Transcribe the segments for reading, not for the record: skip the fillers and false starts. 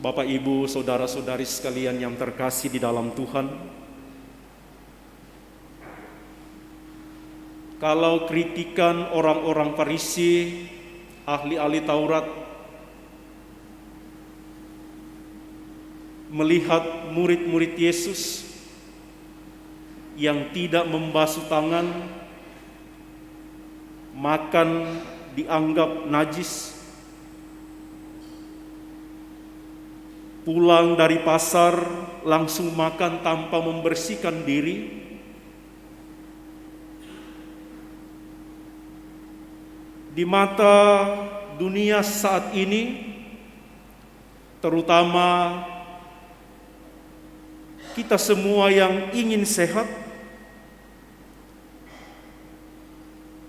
Bapak, Ibu, saudara-saudari sekalian yang terkasih di dalam Tuhan, kalau kritikan orang-orang Farisi, ahli-ahli Taurat, melihat murid-murid Yesus yang tidak membasuh tangan, makan dianggap najis, pulang dari pasar langsung makan tanpa membersihkan diri, di mata dunia saat ini, terutama kita semua yang ingin sehat,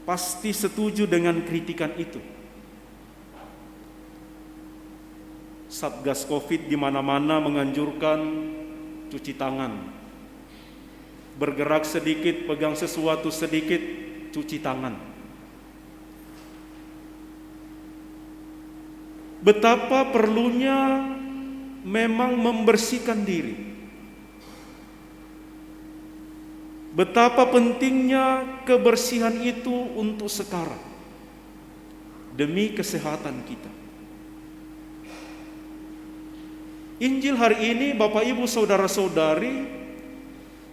pasti setuju dengan kritikan itu. Satgas Covid di mana-mana menganjurkan cuci tangan. Bergerak sedikit, pegang sesuatu sedikit, cuci tangan. Betapa perlunya memang membersihkan diri. Betapa pentingnya kebersihan itu untuk sekarang, demi kesehatan kita. Injil hari ini, Bapak, Ibu, saudara-saudari,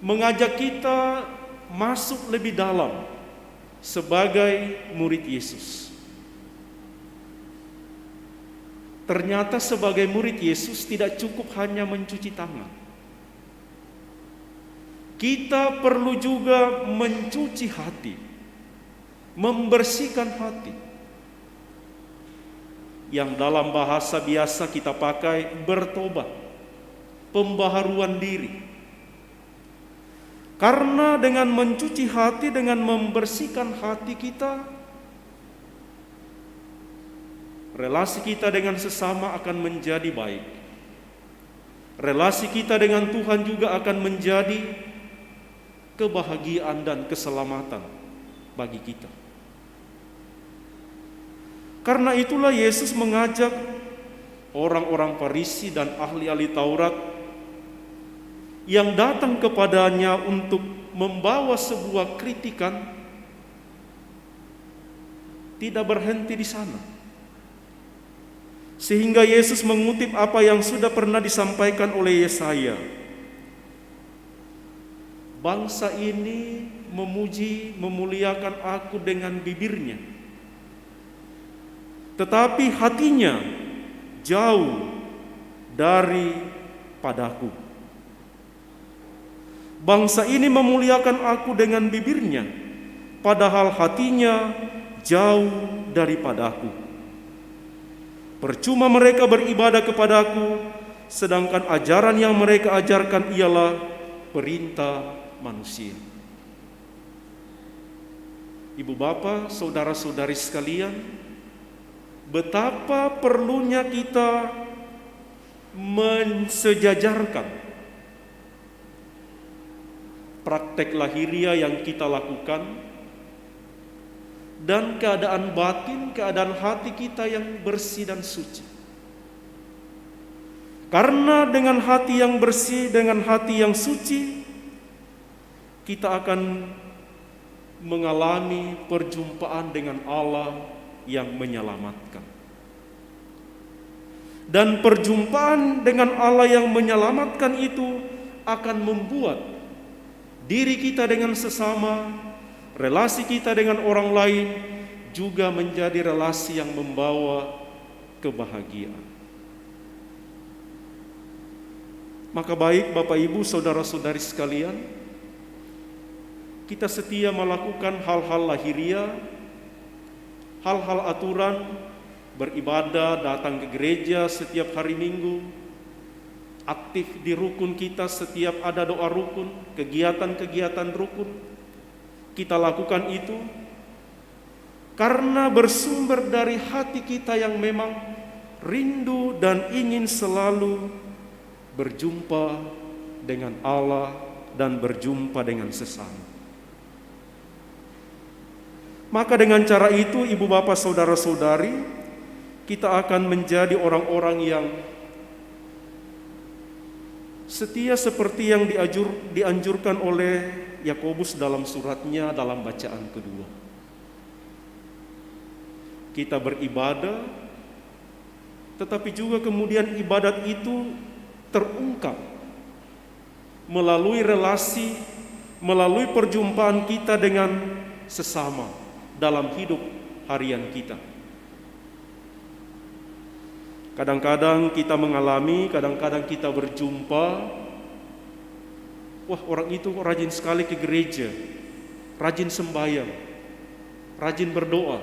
mengajak kita masuk lebih dalam sebagai murid Yesus. Ternyata sebagai murid Yesus tidak cukup hanya mencuci tangan. Kita perlu juga mencuci hati, membersihkan hati. Yang dalam bahasa biasa kita pakai bertobat, pembaharuan diri. Karena dengan mencuci hati, dengan membersihkan hati kita, relasi kita dengan sesama akan menjadi baik. Relasi kita dengan Tuhan juga akan menjadi kebahagiaan dan keselamatan bagi kita. Karena itulah Yesus mengajak orang-orang Farisi dan ahli-ahli Taurat yang datang kepadanya untuk membawa sebuah kritikan, tidak berhenti di sana. Sehingga Yesus mengutip apa yang sudah pernah disampaikan oleh Yesaya. Bangsa ini memuji, memuliakan aku dengan bibirnya, tetapi hatinya jauh daripadaku. Bangsa ini memuliakan aku dengan bibirnya, padahal hatinya jauh daripadaku. Percuma mereka beribadah kepadaku, sedangkan ajaran yang mereka ajarkan ialah perintah manusia. Ibu bapak, saudara-saudari sekalian, betapa perlunya kita mensejajarkan praktek lahiriah yang kita lakukan dan keadaan batin, keadaan hati kita yang bersih dan suci. Karena dengan hati yang bersih, dengan hati yang suci, kita akan mengalami perjumpaan dengan Allah yang menyelamatkan. Dan perjumpaan dengan Allah yang menyelamatkan itu akan membuat diri kita dengan sesama, relasi kita dengan orang lain juga menjadi relasi yang membawa kebahagiaan. Maka baik Bapak, Ibu, saudara-saudari sekalian, kita setia melakukan hal-hal lahiriah, hal-hal aturan, beribadah, datang ke gereja setiap hari Minggu, aktif di rukun kita setiap ada doa rukun, kegiatan-kegiatan rukun. Kita lakukan itu karena bersumber dari hati kita yang memang rindu dan ingin selalu berjumpa dengan Allah dan berjumpa dengan sesama. Maka dengan cara itu, ibu bapak saudara-saudari, kita akan menjadi orang-orang yang Setia seperti yang dianjurkan oleh Yakobus dalam suratnya dalam bacaan kedua. Kita beribadah, tetapi juga kemudian ibadat itu terungkap melalui relasi, melalui perjumpaan kita dengan sesama dalam hidup harian kita. Kadang-kadang kita mengalami, kadang-kadang kita berjumpa, wah orang itu rajin sekali ke gereja, rajin sembahyang, rajin berdoa.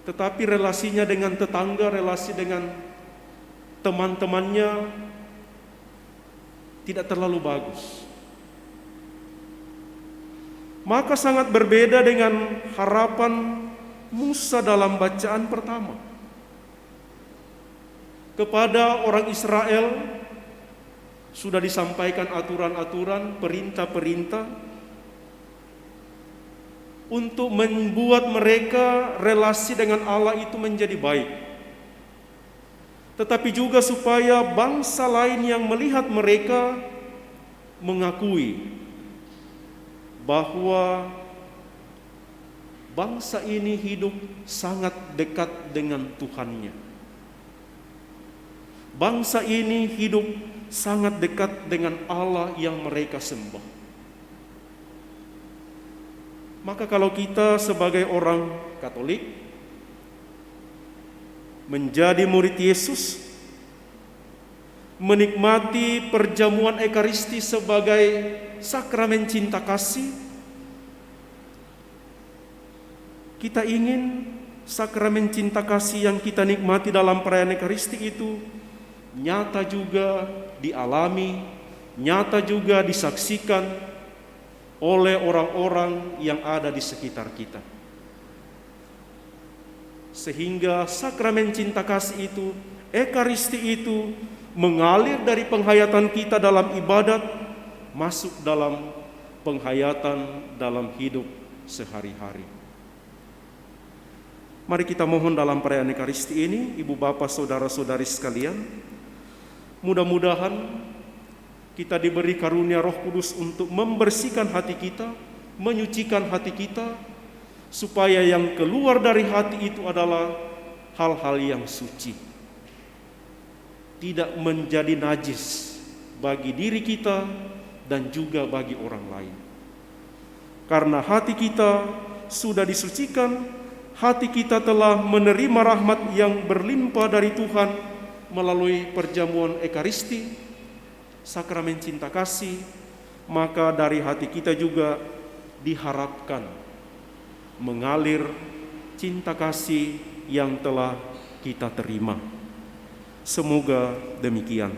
Tetapi relasinya dengan tetangga, relasi dengan teman-temannya tidak terlalu bagus. Maka sangat berbeda dengan harapan Musa dalam bacaan pertama. Kepada orang Israel sudah disampaikan aturan-aturan, perintah-perintah untuk membuat mereka relasi dengan Allah itu menjadi baik. Tetapi juga supaya bangsa lain yang melihat mereka mengakui bahwa bangsa ini hidup sangat dekat dengan Tuhannya. Bangsa ini hidup sangat dekat dengan Allah yang mereka sembah. Maka kalau kita sebagai orang Katolik menjadi murid Yesus, menikmati perjamuan Ekaristi sebagai sakramen cinta kasih, kita ingin sakramen cinta kasih yang kita nikmati dalam perayaan Ekaristi itu nyata juga dialami, nyata juga disaksikan oleh orang-orang yang ada di sekitar kita. Sehingga sakramen cinta kasih itu, Ekaristi itu mengalir dari penghayatan kita dalam ibadat, masuk dalam penghayatan dalam hidup sehari-hari. Mari kita mohon dalam perayaan Ekaristi ini, Ibu Bapak Saudara-saudari sekalian, mudah-mudahan kita diberi karunia Roh Kudus untuk membersihkan hati kita, menyucikan hati kita, supaya yang keluar dari hati itu adalah hal-hal yang suci, tidak menjadi najis bagi diri kita dan juga bagi orang lain. Karena hati kita sudah disucikan, hati kita telah menerima rahmat yang berlimpah dari Tuhan melalui perjamuan Ekaristi, sakramen cinta kasih, maka dari hati kita juga diharapkan mengalir cinta kasih yang telah kita terima. Semoga demikian.